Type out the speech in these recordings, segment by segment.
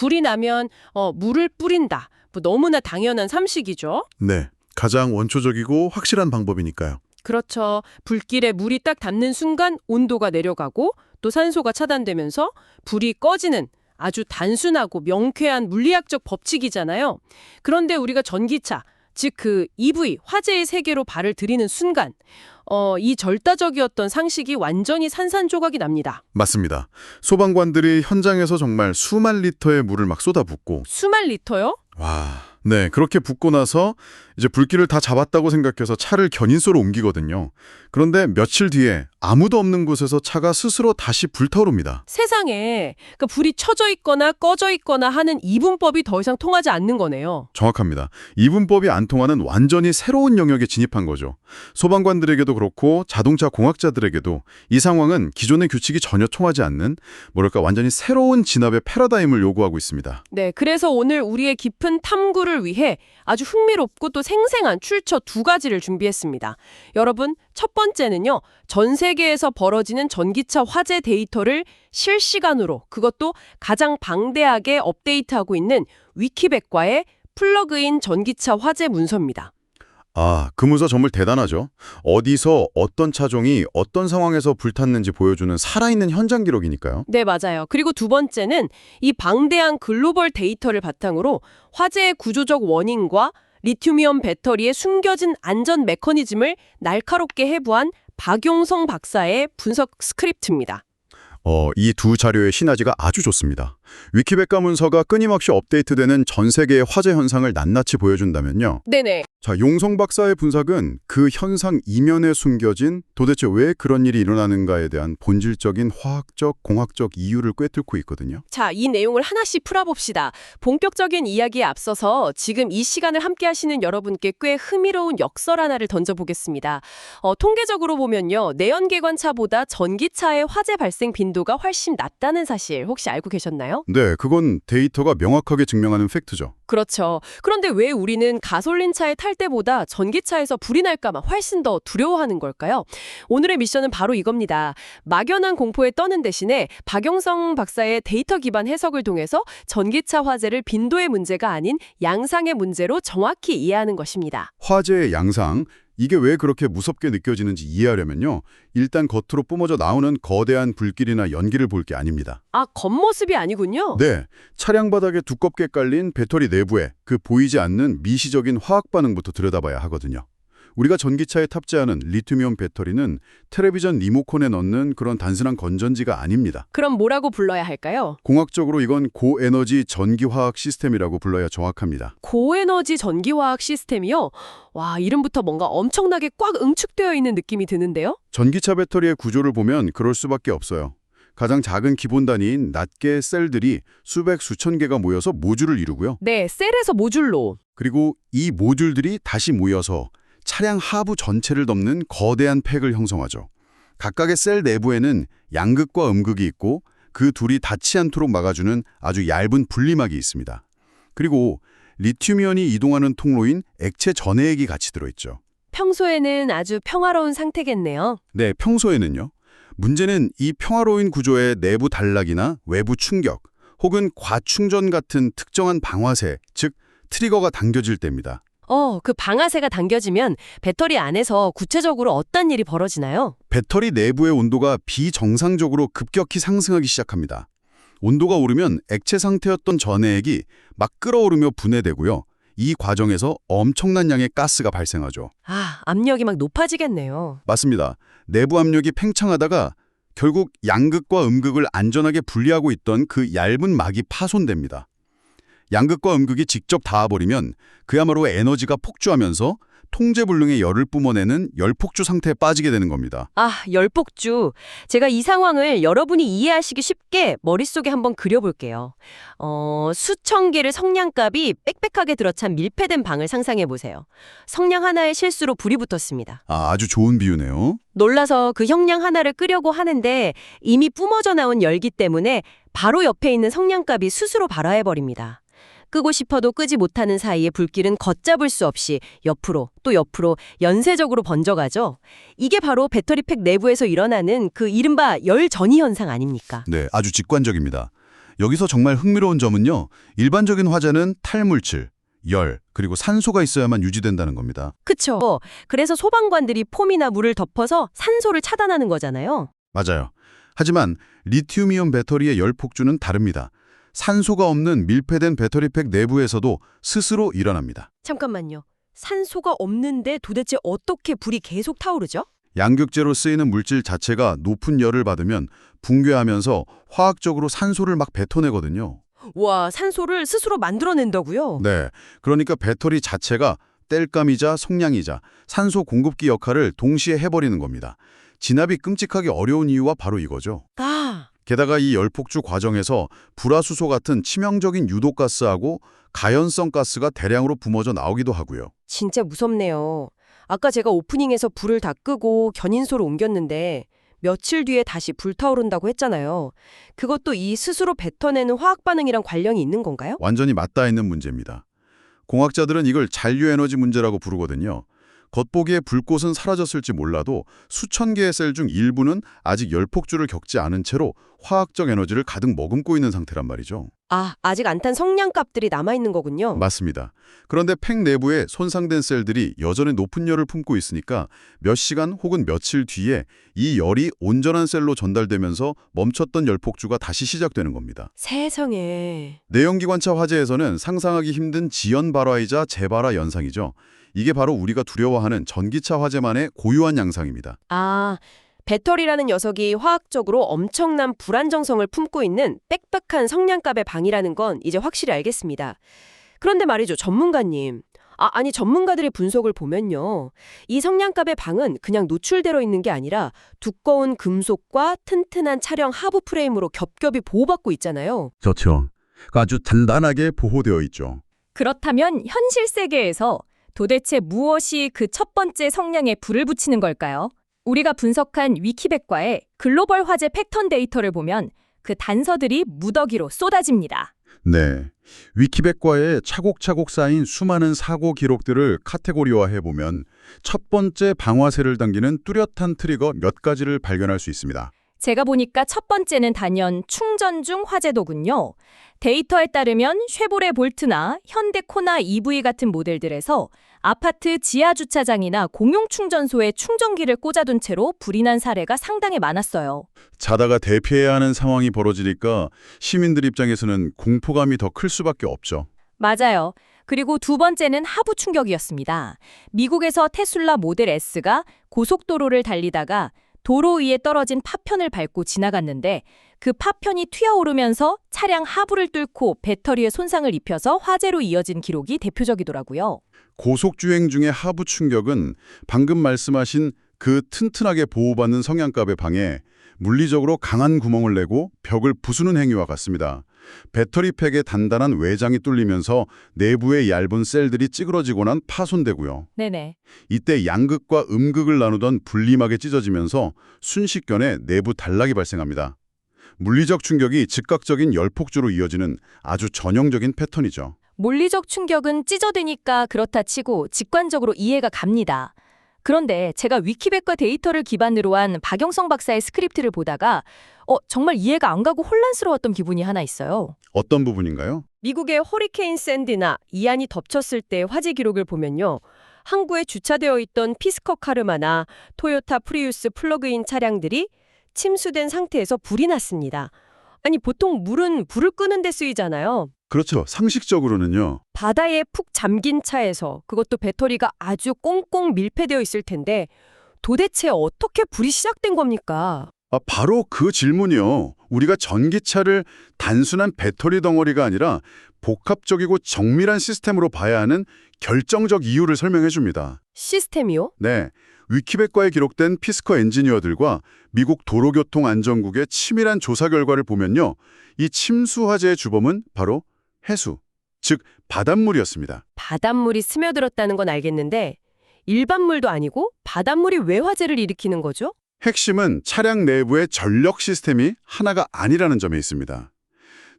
불이 나면 물을 뿌린다. 뭐 너무나 당연한 상식이죠. 네, 가장 원초적이고 확실한 방법이니까요. 그렇죠. 불길에 물이 딱 닿는 순간 온도가 내려가고 또 산소가 차단되면서 불이 꺼지는 아주 단순하고 명쾌한 물리학적 법칙이잖아요. 그런데 우리가 전기차, 즉 그 EV, 화재의 세계로 발을 들이는 순간 이 절다적이었던 상식이 완전히 산산조각이 납니다. 맞습니다. 소방관들이 현장에서 정말 수만 리터의 물을 막 쏟아붓고 수만 리터요? 와, 네, 그렇게 붓고 나서 이제 불길을 다 잡았다고 생각해서 차를 견인소로 옮기거든요. 그런데 며칠 뒤에 아무도 없는 곳에서 차가 스스로 다시 불타오릅니다. 세상에 그 불이 켜져 있거나 꺼져 있거나 하는 이분법이 더 이상 통하지 않는 거네요. 정확합니다. 이분법이 안 통하는 완전히 새로운 영역에 진입한 거죠. 소방관들에게도 그렇고 자동차 공학자들에게도 이 상황은 기존의 규칙이 전혀 통하지 않는 뭐랄까 완전히 새로운 진압의 패러다임을 요구하고 있습니다. 네, 그래서 오늘 우리의 깊은 탐구를 위해 아주 흥미롭고 또 생생한 출처 두 가지를 준비했습니다. 여러분, 첫 번째는요. 전 세계에서 벌어지는 전기차 화재 데이터를 실시간으로 그것도 가장 방대하게 업데이트하고 있는 위키백과의 플러그인 전기차 화재 문서입니다. 아, 그 문서 정말 대단하죠. 어디서 어떤 차종이 어떤 상황에서 불탔는지 보여주는 살아있는 현장 기록이니까요. 네, 맞아요. 그리고 두 번째는 이 방대한 글로벌 데이터를 바탕으로 화재의 구조적 원인과 리튬이온 배터리의 숨겨진 안전 메커니즘을 날카롭게 해부한 박용성 박사의 분석 스크립트입니다. 이 두 자료의 시너지가 아주 좋습니다. 위키백과 문서가 끊임없이 업데이트되는 전 세계의 화재 현상을 낱낱이 보여준다면요. 네네. 자, 용성 박사의 분석은 그 현상 이면에 숨겨진 도대체 왜 그런 일이 일어나는가에 대한 본질적인 화학적, 공학적 이유를 꿰뚫고 있거든요. 자, 이 내용을 하나씩 풀어봅시다. 본격적인 이야기에 앞서서 지금 이 시간을 함께 하시는 여러분께 꽤 흥미로운 역설 하나를 던져보겠습니다. 통계적으로 보면요. 내연기관차보다 전기차의 화재 발생 빈도가 훨씬 낮다는 사실 혹시 알고 계셨나요? 네, 그건 데이터가 명확하게 증명하는 팩트죠. 그렇죠. 그런데 왜 우리는 가솔린차에 탈 때보다 전기차에서 불이 날까 봐 훨씬 더 두려워하는 걸까요? 오늘의 미션은 바로 이겁니다. 막연한 공포에 떠는 대신에 박용성 박사의 데이터 기반 해석을 통해서 전기차 화재를 빈도의 문제가 아닌 양상의 문제로 정확히 이해하는 것입니다. 화재의 양상, 이게 왜 그렇게 무섭게 느껴지는지 이해하려면요. 일단 겉으로 뿜어져 나오는 거대한 불길이나 연기를 볼 게 아닙니다. 아, 겉모습이 아니군요. 네, 차량 바닥에 두껍게 깔린 배터리 내부에 그 보이지 않는 미시적인 화학 반응부터 들여다봐야 하거든요. 우리가 전기차에 탑재하는 리튬이온 배터리는 텔레비전 리모컨에 넣는 그런 단순한 건전지가 아닙니다. 그럼 뭐라고 불러야 할까요? 공학적으로 이건 고에너지 전기화학 시스템이라고 불러야 정확합니다. 고에너지 전기화학 시스템이요? 와, 이름부터 뭔가 엄청나게 꽉 응축되어 있는 느낌이 드는데요? 전기차 배터리의 구조를 보면 그럴 수밖에 없어요. 가장 작은 기본 단위인 낱개의 셀들이 수백 수천 개가 모여서 모듈을 이루고요. 네, 셀에서 모듈로. 그리고 이 모듈들이 다시 모여서 차량 하부 전체를 덮는 거대한 팩을 형성하죠. 각각의 셀 내부에는 양극과 음극이 있고 그 둘이 닿지 않도록 막아주는 아주 얇은 분리막이 있습니다. 그리고 리튬이온이 이동하는 통로인 액체 전해액이 같이 들어있죠. 평소에는 아주 평화로운 상태겠네요. 네, 평소에는요. 문제는 이 평화로운 구조의 내부 단락이나 외부 충격 혹은 과충전 같은 특정한 방아쇠, 즉 트리거가 당겨질 때입니다. 그 방아쇠가 당겨지면 배터리 안에서 구체적으로 어떤 일이 벌어지나요? 배터리 내부의 온도가 비정상적으로 급격히 상승하기 시작합니다. 온도가 오르면 액체 상태였던 전해액이 막 끓어오르며 분해되고요. 이 과정에서 엄청난 양의 가스가 발생하죠. 아, 압력이 막 높아지겠네요. 맞습니다. 내부 압력이 팽창하다가 결국 양극과 음극을 안전하게 분리하고 있던 그 얇은 막이 파손됩니다. 양극과 음극이 직접 닿아버리면 그야말로 에너지가 폭주하면서 통제불능의 열을 뿜어내는 열폭주 상태에 빠지게 되는 겁니다. 아, 열폭주. 제가 이 상황을 여러분이 이해하시기 쉽게 머릿속에 한번 그려볼게요. 수천 개의 성냥갑이 빽빽하게 들어찬 밀폐된 방을 상상해보세요. 성냥 하나의 실수로 불이 붙었습니다. 아주 좋은 비유네요. 놀라서 그 형량 하나를 끄려고 하는데 이미 뿜어져 나온 열기 때문에 바로 옆에 있는 성냥갑이 스스로 발화해버립니다. 끄고 싶어도 끄지 못하는 사이에 불길은 걷잡을 수 없이 옆으로 또 옆으로 연쇄적으로 번져가죠. 이게 바로 배터리팩 내부에서 일어나는 그 이른바 열 전이 현상 아닙니까? 네, 아주 직관적입니다. 여기서 정말 흥미로운 점은요. 일반적인 화재는 탈물질, 열, 그리고 산소가 있어야만 유지된다는 겁니다. 그쵸. 그래서 소방관들이 폼이나 물을 덮어서 산소를 차단하는 거잖아요. 맞아요. 하지만 리튬이온 배터리의 열 폭주는 다릅니다. 산소가 없는 밀폐된 배터리팩 내부에서도 스스로 일어납니다. 잠깐만요. 산소가 없는데 도대체 어떻게 불이 계속 타오르죠? 양극재로 쓰이는 물질 자체가 높은 열을 받으면 붕괴하면서 화학적으로 산소를 막 뱉어내거든요. 와, 산소를 스스로 만들어낸다고요? 네, 그러니까 배터리 자체가 땔감이자 속량이자 산소 공급기 역할을 동시에 해버리는 겁니다. 진압이 끔찍하게 어려운 이유가 바로 이거죠. 아, 게다가 이 열폭주 과정에서 불화수소 같은 치명적인 유독가스하고 가연성 가스가 대량으로 뿜어져 나오기도 하고요. 진짜 무섭네요. 아까 제가 오프닝에서 불을 다 끄고 견인소로 옮겼는데 며칠 뒤에 다시 불타오른다고 했잖아요. 그것도 이 스스로 뱉어내는 화학 반응이랑 관련이 있는 건가요? 완전히 맞닿아 있는 문제입니다. 공학자들은 이걸 잔류에너지 문제라고 부르거든요. 겉보기에 불꽃은 사라졌을지 몰라도 수천 개의 셀 중 일부는 아직 열폭주를 겪지 않은 채로 화학적 에너지를 가득 머금고 있는 상태란 말이죠. 아, 아직 안 탄 성냥갑들이 남아있는 거군요. 맞습니다. 그런데 팩 내부에 손상된 셀들이 여전히 높은 열을 품고 있으니까 몇 시간 혹은 며칠 뒤에 이 열이 온전한 셀로 전달되면서 멈췄던 열폭주가 다시 시작되는 겁니다. 세상에. 내연기관차 화재에서는 상상하기 힘든 지연 발화이자 재발화 현상이죠. 이게 바로 우리가 두려워하는 전기차 화재만의 고유한 양상입니다. 아, 배터리라는 녀석이 화학적으로 엄청난 불안정성을 품고 있는 빽빽한 성냥갑의 방이라는 건 이제 확실히 알겠습니다. 그런데 말이죠, 전문가님. 아니 전문가들의 분석을 보면요. 이 성냥갑의 방은 그냥 노출되어 있는 게 아니라 두꺼운 금속과 튼튼한 차량 하부 프레임으로 겹겹이 보호받고 있잖아요. 그렇죠. 아주 단단하게 보호되어 있죠. 그렇다면 현실 세계에서 도대체 무엇이 그 첫 번째 성냥에 불을 붙이는 걸까요? 우리가 분석한 위키백과의 글로벌 화재 패턴 데이터를 보면 그 단서들이 무더기로 쏟아집니다. 네. 위키백과에 차곡차곡 쌓인 수많은 사고 기록들을 카테고리화해보면 첫 번째 방화쇠를 당기는 뚜렷한 트리거 몇 가지를 발견할 수 있습니다. 제가 보니까 첫 번째는 단연 충전 중 화재도군요. 데이터에 따르면 쉐보레 볼트나 현대 코나 EV 같은 모델들에서 아파트 지하 주차장이나 공용 충전소에 충전기를 꽂아둔 채로 불이 난 사례가 상당히 많았어요. 자다가 대피해야 하는 상황이 벌어지니까 시민들 입장에서는 공포감이 더 클 수밖에 없죠. 맞아요. 그리고 두 번째는 하부 충격이었습니다. 미국에서 테슬라 모델 S가 고속도로를 달리다가 도로 위에 떨어진 파편을 밟고 지나갔는데 그 파편이 튀어오르면서 차량 하부를 뚫고 배터리에 손상을 입혀서 화재로 이어진 기록이 대표적이더라고요. 고속주행 중의 하부 충격은 방금 말씀하신 그 튼튼하게 보호받는 성냥갑의 방에 물리적으로 강한 구멍을 내고 벽을 부수는 행위와 같습니다. 배터리팩의 단단한 외장이 뚫리면서 내부의 얇은 셀들이 찌그러지거나 파손되고요. 네네. 이때 양극과 음극을 나누던 분리막이 찢어지면서 순식간에 내부 단락이 발생합니다. 물리적 충격이 즉각적인 열폭주로 이어지는 아주 전형적인 패턴이죠. 물리적 충격은 찢어대니까 그렇다 치고 직관적으로 이해가 갑니다. 그런데 제가 위키백과 데이터를 기반으로 한 박영성 박사의 스크립트를 보다가 정말 이해가 안 가고 혼란스러웠던 기분이 하나 있어요. 어떤 부분인가요? 미국의 허리케인 샌디나 이안이 덮쳤을 때 화재 기록을 보면요. 항구에 주차되어 있던 피스커 카르마나 토요타 프리우스 플러그인 차량들이 침수된 상태에서 불이 났습니다. 아니 보통 물은 불을 끄는 데 쓰이잖아요. 그렇죠. 상식적으로는요. 바다에 푹 잠긴 차에서 그것도 배터리가 아주 꽁꽁 밀폐되어 있을 텐데 도대체 어떻게 불이 시작된 겁니까? 바로 그 질문이요. 우리가 전기차를 단순한 배터리 덩어리가 아니라 복합적이고 정밀한 시스템으로 봐야 하는 결정적 이유를 설명해 줍니다. 시스템이요? 네. 위키백과에 기록된 피스커 엔지니어들과 미국 도로교통안전국의 치밀한 조사 결과를 보면요. 이 침수 화재의 주범은 바로 해수, 즉 바닷물이었습니다. 바닷물이 스며들었다는 건 알겠는데 일반 물도 아니고 바닷물이 왜 화재를 일으키는 거죠? 핵심은 차량 내부의 전력 시스템이 하나가 아니라는 점에 있습니다.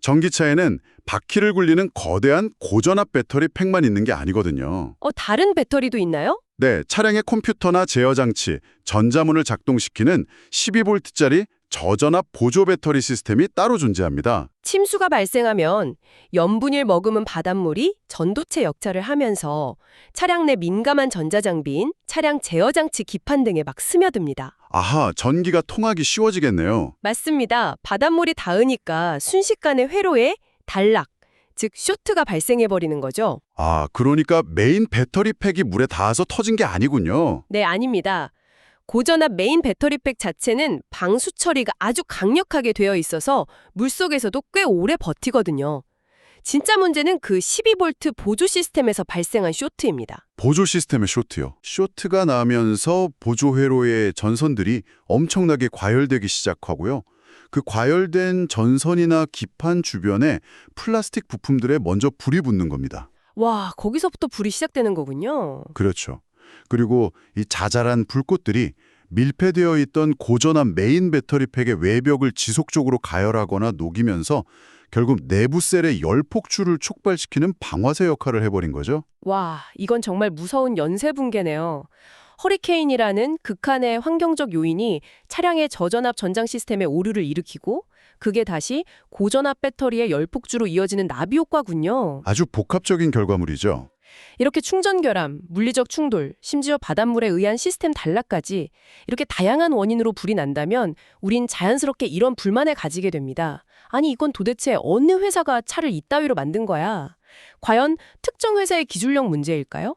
전기차에는 바퀴를 굴리는 거대한 고전압 배터리 팩만 있는 게 아니거든요. 다른 배터리도 있나요? 네, 차량의 컴퓨터나 제어 장치, 전자문을 작동시키는 12V짜리 저전압 보조 배터리 시스템이 따로 존재합니다. 침수가 발생하면 염분을 머금은 바닷물이 전도체 역할을 하면서 차량 내 민감한 전자장비인 차량 제어장치 기판 등에 막 스며듭니다. 아하, 전기가 통하기 쉬워지겠네요. 맞습니다. 바닷물이 닿으니까 순식간에 회로에 단락, 즉 쇼트가 발생해버리는 거죠. 아, 그러니까 메인 배터리 팩이 물에 닿아서 터진 게 아니군요. 네, 아닙니다. 고전압 메인 배터리팩 자체는 방수 처리가 아주 강력하게 되어 있어서 물속에서도 꽤 오래 버티거든요. 진짜 문제는 그 12V 보조 시스템에서 발생한 쇼트입니다. 보조 시스템의 쇼트요. 쇼트가 나면서 보조 회로의 전선들이 엄청나게 과열되기 시작하고요. 그 과열된 전선이나 기판 주변에 플라스틱 부품들에 먼저 불이 붙는 겁니다. 와, 거기서부터 불이 시작되는 거군요. 그렇죠. 그리고 이 자잘한 불꽃들이 밀폐되어 있던 고전압 메인 배터리 팩의 외벽을 지속적으로 가열하거나 녹이면서 결국 내부 셀의 열 폭주를 촉발시키는 방화쇠 역할을 해버린 거죠. 와, 이건 정말 무서운 연쇄 붕괴네요. 허리케인이라는 극한의 환경적 요인이 차량의 저전압 전장 시스템의 오류를 일으키고 그게 다시 고전압 배터리의 열폭주로 이어지는 나비 효과군요. 아주 복합적인 결과물이죠. 이렇게 충전 결함, 물리적 충돌, 심지어 바닷물에 의한 시스템 단락까지 이렇게 다양한 원인으로 불이 난다면 우린 자연스럽게 이런 불만을 가지게 됩니다. 아니 이건 도대체 어느 회사가 차를 이따위로 만든 거야? 과연 특정 회사의 기술력 문제일까요?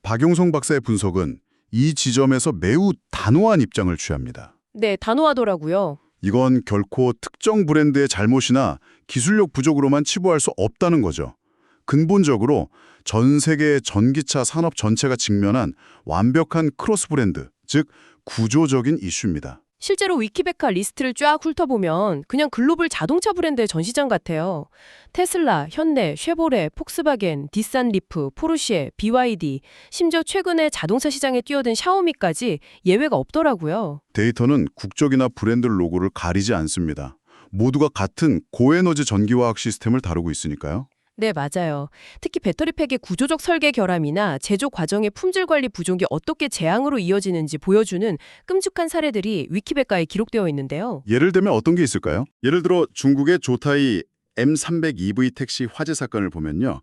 박용성 박사의 분석은 이 지점에서 매우 단호한 입장을 취합니다. 네, 단호하더라고요. 이건 결코 특정 브랜드의 잘못이나 기술력 부족으로만 치부할 수 없다는 거죠. 근본적으로 전 세계 전기차 산업 전체가 직면한 완벽한 크로스 브랜드, 즉 구조적인 이슈입니다. 실제로 위키백과 리스트를 쫙 훑어보면 그냥 글로벌 자동차 브랜드의 전시장 같아요. 테슬라, 현대, 쉐보레, 폭스바겐, 닛산 리프, 포르쉐, BYD, 심지어 최근에 자동차 시장에 뛰어든 샤오미까지 예외가 없더라고요. 데이터는 국적이나 브랜드 로고를 가리지 않습니다. 모두가 같은 고에너지 전기화학 시스템을 다루고 있으니까요. 네, 맞아요. 특히 배터리팩의 구조적 설계 결함이나 제조 과정의 품질 관리 부족이 어떻게 재앙으로 이어지는지 보여주는 끔찍한 사례들이 위키백과에 기록되어 있는데요. 예를 들면 어떤 게 있을까요? 예를 들어 중국의 조타이 M300 EV 택시 화재 사건을 보면요.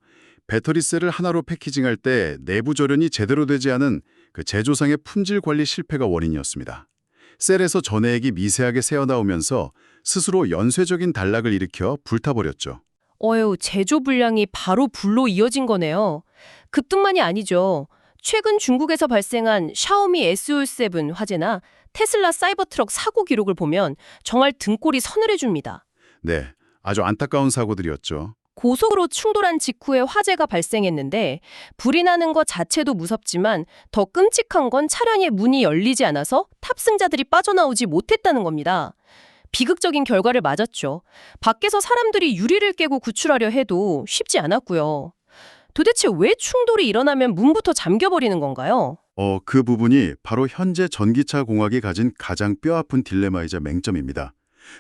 배터리셀을 하나로 패키징할 때 내부 절연이 제대로 되지 않은 그 제조상의 품질 관리 실패가 원인이었습니다. 셀에서 전해액이 미세하게 새어나오면서 스스로 연쇄적인 단락을 일으켜 불타버렸죠. 제조 불량이 바로 불로 이어진 거네요. 급등만이 아니죠. 최근 중국에서 발생한 샤오미 SU7 화재나 테슬라 사이버트럭 사고 기록을 보면 정말 등골이 서늘해집니다. 네, 아주 안타까운 사고들이었죠. 고속으로 충돌한 직후에 화재가 발생했는데 불이 나는 것 자체도 무섭지만 더 끔찍한 건 차량의 문이 열리지 않아서 탑승자들이 빠져나오지 못했다는 겁니다. 비극적인 결과를 맞았죠. 밖에서 사람들이 유리를 깨고 구출하려 해도 쉽지 않았고요. 도대체 왜 충돌이 일어나면 문부터 잠겨버리는 건가요? 그 부분이 바로 현재 전기차 공학이 가진 가장 뼈아픈 딜레마이자 맹점입니다.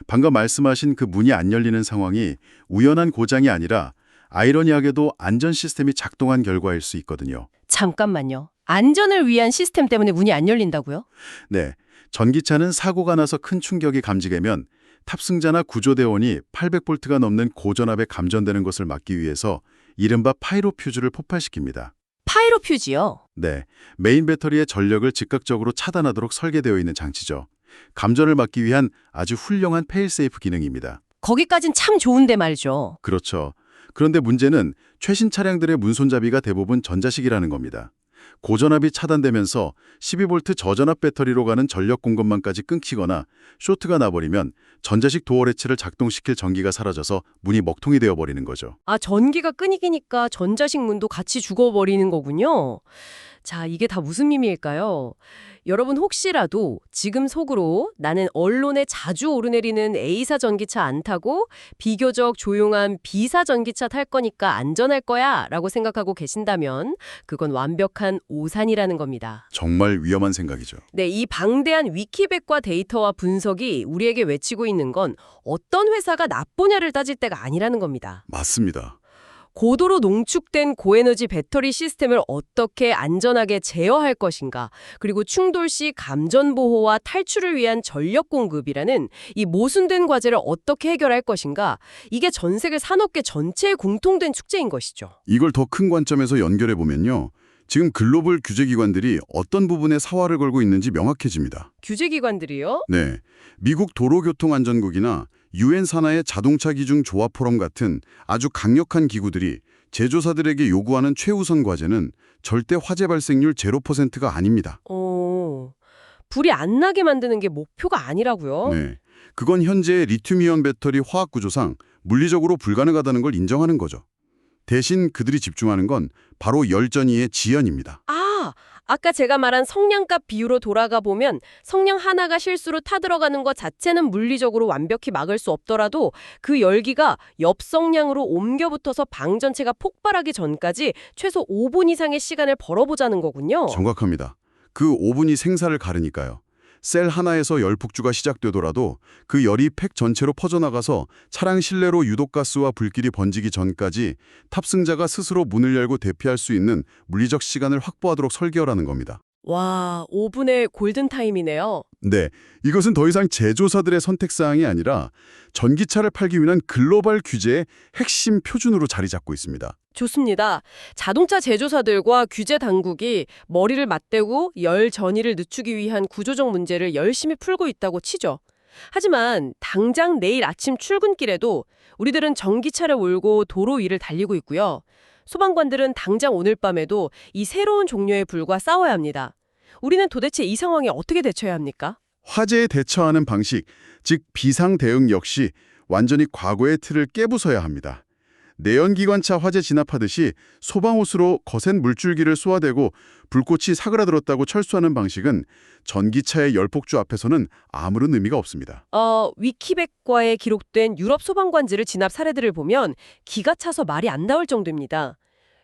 방금 말씀하신 그 문이 안 열리는 상황이 우연한 고장이 아니라 아이러니하게도 안전 시스템이 작동한 결과일 수 있거든요. 잠깐만요. 안전을 위한 시스템 때문에 문이 안 열린다고요? 네, 전기차는 사고가 나서 큰 충격이 감지되면 탑승자나 구조대원이 800V가 넘는 고전압에 감전되는 것을 막기 위해서 이른바 파이로 퓨즈를 폭발시킵니다. 파이로 퓨즈요? 네, 메인 배터리의 전력을 즉각적으로 차단하도록 설계되어 있는 장치죠. 감전을 막기 위한 아주 훌륭한 페일세이프 기능입니다. 거기까진 참 좋은데 말이죠. 그렇죠. 그런데 문제는 최신 차량들의 문손잡이가 대부분 전자식이라는 겁니다. 고전압이 차단되면서 12V 저전압 배터리로 가는 전력 공급망까지 끊기거나 쇼트가 나버리면 전자식 도어 레치를 작동시킬 전기가 사라져서 문이 먹통이 되어버리는 거죠. 아, 전기가 끊이니까 전자식 문도 같이 죽어버리는 거군요. 자, 이게 다 무슨 의미일까요? 여러분 혹시라도 지금 속으로 나는 언론에 자주 오르내리는 A사 전기차 안 타고 비교적 조용한 B사 전기차 탈 거니까 안전할 거야 라고 생각하고 계신다면 그건 완벽한 오산이라는 겁니다. 정말 위험한 생각이죠. 네, 이 방대한 위키백과 데이터와 분석이 우리에게 외치고 있는 건 어떤 회사가 나쁘냐를 따질 때가 아니라는 겁니다. 맞습니다. 고도로 농축된 고에너지 배터리 시스템을 어떻게 안전하게 제어할 것인가, 그리고 충돌 시 감전 보호와 탈출을 위한 전력 공급이라는 이 모순된 과제를 어떻게 해결할 것인가, 이게 전 세계 산업계 전체에 공통된 축제인 것이죠. 이걸 더 큰 관점에서 연결해 보면요. 지금 글로벌 규제기관들이 어떤 부분에 사활을 걸고 있는지 명확해집니다. 규제기관들이요? 네, 미국 도로교통안전국이나 유엔 산하의 자동차 기준 조합 포럼 같은 아주 강력한 기구들이 제조사들에게 요구하는 최우선 과제는 절대 화재 발생률 0%가 아닙니다. 불이 안 나게 만드는 게 목표가 아니라고요? 네, 그건 현재의 리튬이온 배터리 화학 구조상 물리적으로 불가능하다는 걸 인정하는 거죠. 대신 그들이 집중하는 건 바로 열전이의 지연입니다. 아까 제가 말한 성냥갑 비유로 돌아가 보면 성냥 하나가 실수로 타들어가는 것 자체는 물리적으로 완벽히 막을 수 없더라도 그 열기가 옆 성냥으로 옮겨 붙어서 방 전체가 폭발하기 전까지 최소 5분 이상의 시간을 벌어보자는 거군요. 정확합니다. 그 5분이 생사를 가르니까요. 셀 하나에서 열폭주가 시작되더라도 그 열이 팩 전체로 퍼져나가서 차량 실내로 유독가스와 불길이 번지기 전까지 탑승자가 스스로 문을 열고 대피할 수 있는 물리적 시간을 확보하도록 설계하라는 겁니다. 와, 5분의 골든타임이네요. 네, 이것은 더 이상 제조사들의 선택사항이 아니라 전기차를 팔기 위한 글로벌 규제의 핵심 표준으로 자리 잡고 있습니다. 좋습니다. 자동차 제조사들과 규제 당국이 머리를 맞대고 열 전이를 늦추기 위한 구조적 문제를 열심히 풀고 있다고 치죠. 하지만 당장 내일 아침 출근길에도 우리들은 전기차를 몰고 도로 위를 달리고 있고요. 소방관들은 당장 오늘 밤에도 이 새로운 종류의 불과 싸워야 합니다. 우리는 도대체 이 상황에 어떻게 대처해야 합니까? 화재에 대처하는 방식, 즉 비상 대응 역시 완전히 과거의 틀을 깨부숴야 합니다. 내연기관차 화재 진압하듯이 소방호스로 거센 물줄기를 쏘아대고 불꽃이 사그라들었다고 철수하는 방식은 전기차의 열폭주 앞에서는 아무런 의미가 없습니다. 위키백과에 기록된 유럽 소방관들을 진압 사례들을 보면 기가 차서 말이 안 나올 정도입니다.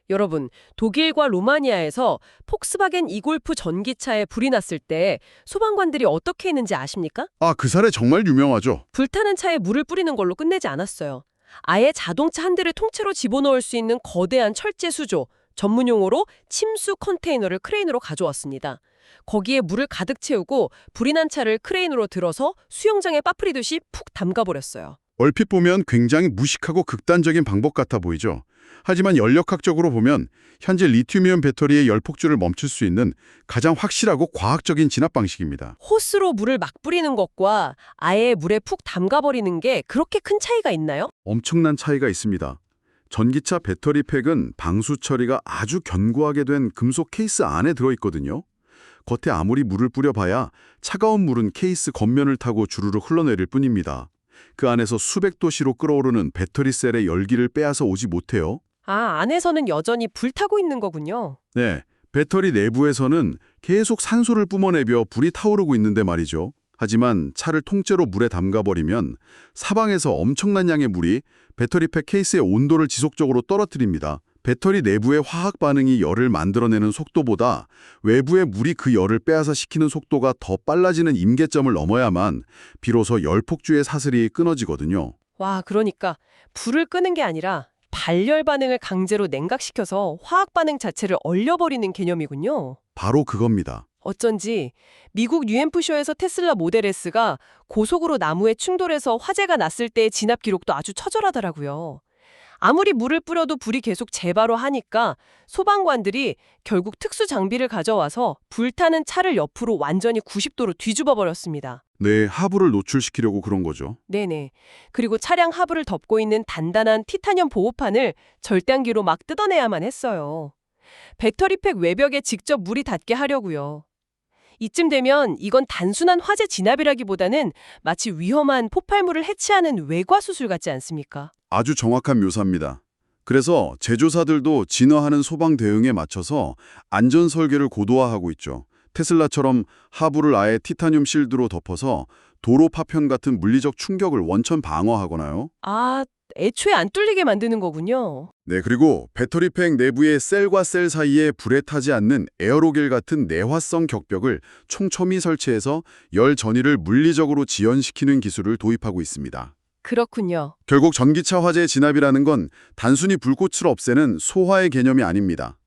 여러분, 독일과 로마니아에서 폭스바겐 이골프 전기차에 불이 났을 때 소방관들이 어떻게 했는지 아십니까? 그 사례 정말 유명하죠. 불타는 차에 물을 뿌리는 걸로 끝내지 않았어요. 아예 자동차 한 대를 통째로 집어넣을 수 있는 거대한 철제 수조, 전문용어로 침수 컨테이너를 크레인으로 가져왔습니다. 거기에 물을 가득 채우고 불이 난 차를 크레인으로 들어서 수영장에 빠뜨리듯이 푹 담가버렸어요. 얼핏 보면 굉장히 무식하고 극단적인 방법 같아 보이죠. 하지만 연력학적으로 보면 현재 리튬이온 배터리의 열폭주를 멈출 수 있는 가장 확실하고 과학적인 진압 방식입니다. 호스로 물을 막 뿌리는 것과 아예 물에 푹 담가버리는 게 그렇게 큰 차이가 있나요? 엄청난 차이가 있습니다. 전기차 배터리 팩은 방수 처리가 아주 견고하게 된 금속 케이스 안에 들어있거든요. 겉에 아무리 물을 뿌려봐야 차가운 물은 케이스 겉면을 타고 주르르 흘러내릴 뿐입니다. 그 안에서 수백 도씨로 끓어오르는 배터리 셀의 열기를 빼앗아 오지 못해요. 안에서는 여전히 불타고 있는 거군요. 네, 배터리 내부에서는 계속 산소를 뿜어내며 불이 타오르고 있는데 말이죠. 하지만 차를 통째로 물에 담가버리면 사방에서 엄청난 양의 물이 배터리팩 케이스의 온도를 지속적으로 떨어뜨립니다. 배터리 내부의 화학 반응이 열을 만들어내는 속도보다 외부의 물이 그 열을 빼앗아 식히는 속도가 더 빨라지는 임계점을 넘어야만 비로소 열폭주의 사슬이 끊어지거든요. 와, 그러니까 불을 끄는 게 아니라 발열 반응을 강제로 냉각시켜서 화학 반응 자체를 얼려버리는 개념이군요. 바로 그겁니다. 어쩐지 미국 UMF쇼에서 테슬라 모델 S가 고속으로 나무에 충돌해서 화재가 났을 때의 진압 기록도 아주 처절하더라고요. 아무리 물을 뿌려도 불이 계속 재발로 하니까 소방관들이 결국 특수 장비를 가져와서 불타는 차를 옆으로 완전히 90도로 뒤집어 버렸습니다. 네, 하부를 노출시키려고 그런 거죠. 네네. 그리고 차량 하부를 덮고 있는 단단한 티타늄 보호판을 절단기로 막 뜯어내야만 했어요. 배터리팩 외벽에 직접 물이 닿게 하려고요. 이쯤 되면 이건 단순한 화재 진압이라기보다는 마치 위험한 폭발물을 해치하는 외과 수술 같지 않습니까? 아주 정확한 묘사입니다. 그래서 제조사들도 진화하는 소방 대응에 맞춰서 안전 설계를 고도화하고 있죠. 테슬라처럼 하부를 아예 티타늄 실드로 덮어서 도로 파편 같은 물리적 충격을 원천 방어하거나요. 애초에 안 뚫리게 만드는 거군요. 네, 그리고 배터리팩 내부의 셀과 셀 사이에 불에 타지 않는 에어로겔 같은 내화성 격벽을 촘촘히 설치해서 열 전이를 물리적으로 지연시키는 기술을 도입하고 있습니다. 그렇군요. 결국 전기차 화재의 진압이라는 건 단순히 불꽃을 없애는 소화의 개념이 아닙니다.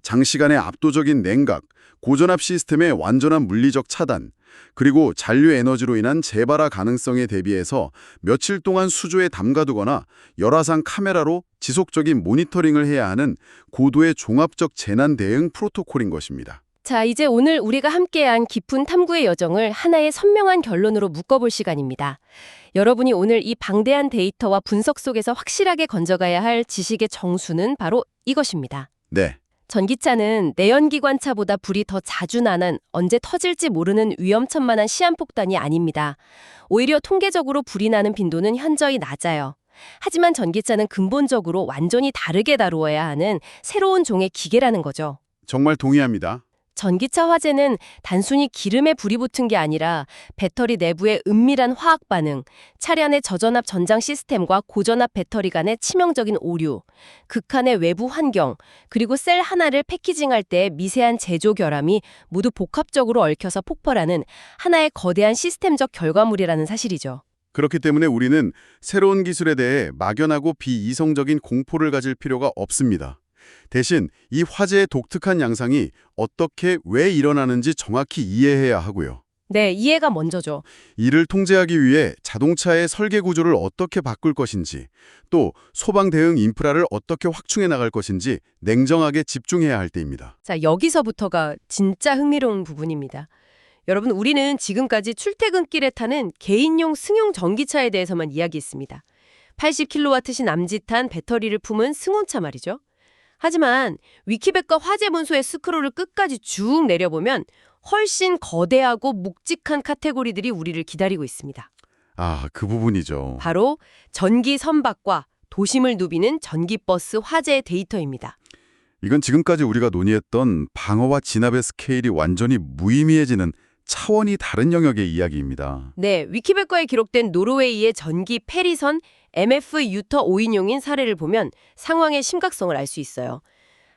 장시간의 압도적인 냉각, 고전압 시스템의 완전한 물리적 차단, 그리고 잔류 에너지로 인한 재발화 가능성에 대비해서 며칠 동안 수조에 담가두거나 열화상 카메라로 지속적인 모니터링을 해야 하는 고도의 종합적 재난 대응 프로토콜인 것입니다. 자, 이제 오늘 우리가 함께한 깊은 탐구의 여정을 하나의 선명한 결론으로 묶어볼 시간입니다. 여러분이 오늘 이 방대한 데이터와 분석 속에서 확실하게 건져가야 할 지식의 정수는 바로 이것입니다. 네, 전기차는 내연기관차보다 불이 더 자주 나는 언제 터질지 모르는 위험천만한 시한폭탄이 아닙니다. 오히려 통계적으로 불이 나는 빈도는 현저히 낮아요. 하지만 전기차는 근본적으로 완전히 다르게 다루어야 하는 새로운 종의 기계라는 거죠. 정말 동의합니다. 전기차 화재는 단순히 기름에 불이 붙은 게 아니라 배터리 내부의 은밀한 화학 반응, 차량의 저전압 전장 시스템과 고전압 배터리 간의 치명적인 오류, 극한의 외부 환경, 그리고 셀 하나를 패키징할 때의 미세한 제조 결함이 모두 복합적으로 얽혀서 폭발하는 하나의 거대한 시스템적 결과물이라는 사실이죠. 그렇기 때문에 우리는 새로운 기술에 대해 막연하고 비이성적인 공포를 가질 필요가 없습니다. 대신 이 화재의 독특한 양상이 어떻게 왜 일어나는지 정확히 이해해야 하고요. 네, 이해가 먼저죠. 이를 통제하기 위해 자동차의 설계 구조를 어떻게 바꿀 것인지, 또 소방 대응 인프라를 어떻게 확충해 나갈 것인지 냉정하게 집중해야 할 때입니다. 자, 여기서부터가 진짜 흥미로운 부분입니다. 여러분, 우리는 지금까지 출퇴근길에 타는 개인용 승용 전기차에 대해서만 이야기했습니다. 80kW시 남짓한 배터리를 품은 승용차 말이죠. 하지만 위키백과 화재 문서의 스크롤을 끝까지 쭉 내려보면 훨씬 거대하고 묵직한 카테고리들이 우리를 기다리고 있습니다. 아, 그 부분이죠. 바로 전기 선박과 도심을 누비는 전기버스 화재의 데이터입니다. 이건 지금까지 우리가 논의했던 방어와 진압의 스케일이 완전히 무의미해지는 차원이 다른 영역의 이야기입니다. 네, 위키백과에 기록된 노르웨이의 전기 페리선 MF 유터 5인용인 사례를 보면 상황의 심각성을 알 수 있어요.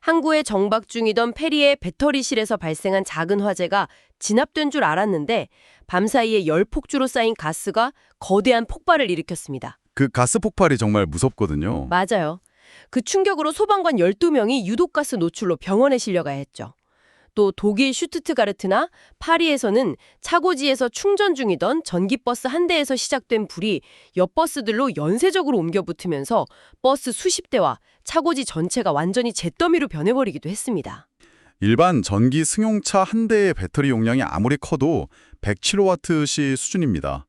항구에 정박 중이던 페리의 배터리실에서 발생한 작은 화재가 진압된 줄 알았는데 밤사이에 열폭주로 쌓인 가스가 거대한 폭발을 일으켰습니다. 그 가스 폭발이 정말 무섭거든요. 맞아요. 그 충격으로 소방관 12명이 유독가스 노출로 병원에 실려가야 했죠. 또 독일 슈투트가르트나 파리에서는 차고지에서 충전 중이던 전기버스 한 대에서 시작된 불이 옆 버스들로 연쇄적으로 옮겨 붙으면서 버스 수십 대와 차고지 전체가 완전히 잿더미로 변해버리기도 했습니다. 일반 전기 승용차 한 대의 배터리 용량이 아무리 커도 100kW시 수준입니다.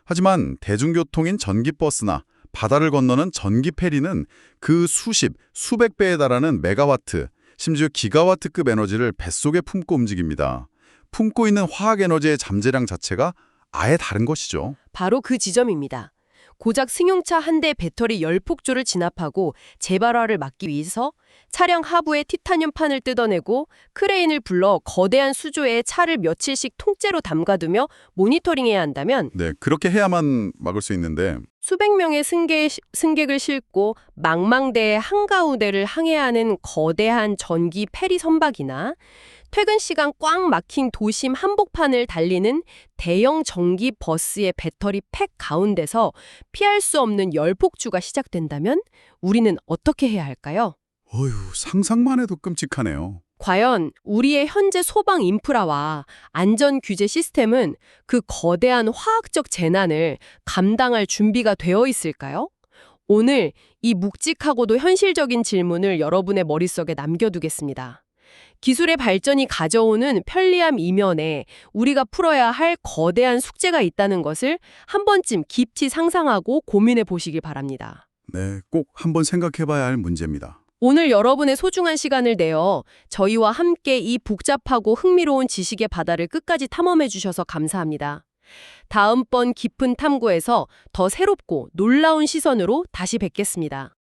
하지만 대중교통인 전기버스나 바다를 건너는 전기 페리는 그 수십, 수백 배에 달하는 메가와트, 심지어 기가와트급 에너지를 뱃속에 품고 움직입니다. 품고 있는 화학 에너지의 잠재량 자체가 아예 다른 것이죠. 바로 그 지점입니다. 고작 승용차 한 대 배터리 열폭조를 진압하고 재발화를 막기 위해서 차량 하부에 티타늄 판을 뜯어내고 크레인을 불러 거대한 수조에 차를 며칠씩 통째로 담가두며 모니터링해야 한다면 네, 그렇게 해야만 막을 수 있는데 수백 명의 승객을 싣고 망망대해 한가운데를 항해야 하는 거대한 전기 페리 선박이나 퇴근 시간 꽉 막힌 도심 한복판을 달리는 대형 전기 버스의 배터리 팩 가운데서 피할 수 없는 열폭주가 시작된다면 우리는 어떻게 해야 할까요? 어휴, 상상만 해도 끔찍하네요. 과연 우리의 현재 소방 인프라와 안전 규제 시스템은 그 거대한 화학적 재난을 감당할 준비가 되어 있을까요? 오늘 이 묵직하고도 현실적인 질문을 여러분의 머릿속에 남겨두겠습니다. 기술의 발전이 가져오는 편리함 이면에 우리가 풀어야 할 거대한 숙제가 있다는 것을 한 번쯤 깊이 상상하고 고민해 보시길 바랍니다. 네, 꼭 한번 생각해봐야 할 문제입니다. 오늘 여러분의 소중한 시간을 내어 저희와 함께 이 복잡하고 흥미로운 지식의 바다를 끝까지 탐험해 주셔서 감사합니다. 다음번 깊은 탐구에서 더 새롭고 놀라운 시선으로 다시 뵙겠습니다.